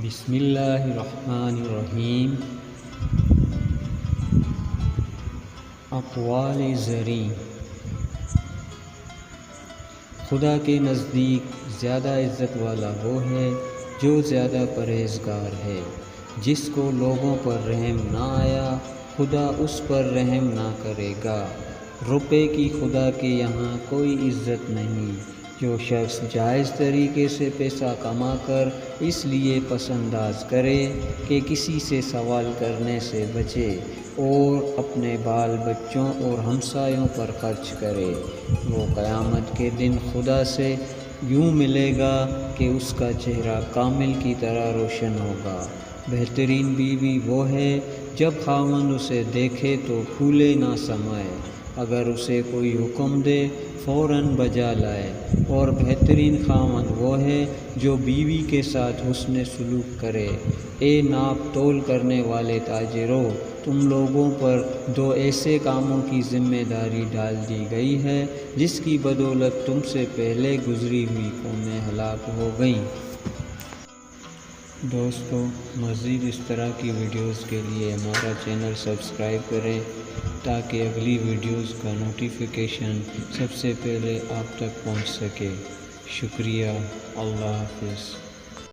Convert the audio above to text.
بسم اللہ الرحمن الرحیم۔ اقوال زریں۔ خدا کے نزدیک زیادہ عزت والا وہ ہے جو زیادہ پرہیزگار ہے۔ جس کو لوگوں پر رحم نہ آیا خدا اس پر رحم نہ کرے گا۔ روپے کی خدا کے یہاں کوئی عزت نہیں۔ جو شخص جائز طریقے سے پیسہ کما کر اس لیے پس انداز کرے کہ کسی سے سوال کرنے سے بچے اور اپنے بال بچوں اور ہمسایوں پر خرچ کرے، وہ قیامت کے دن خدا سے یوں ملے گا کہ اس کا چہرہ کامل کی طرح روشن ہوگا۔ بہترین بیوی وہ ہے جب خاوند اسے دیکھے تو پھولے نہ سمائے، اگر اسے کوئی حکم دے فوراً بجا لائے، اور بہترین خاوند وہ ہے جو بیوی کے ساتھ حسن سلوک کرے۔ اے ناپ تول کرنے والے تاجروں، تم لوگوں پر دو ایسے کاموں کی ذمہ داری ڈال دی گئی ہے جس کی بدولت تم سے پہلے گزری ہوئی قومیں ہلاک ہو گئیں۔ دوستو، مزید اس طرح کی ویڈیوز کے لیے ہمارا چینل سبسکرائب کریں تاکہ اگلی ویڈیوز کا نوٹیفیکیشن سب سے پہلے آپ تک پہنچ سکے۔ شکریہ۔ اللہ حافظ۔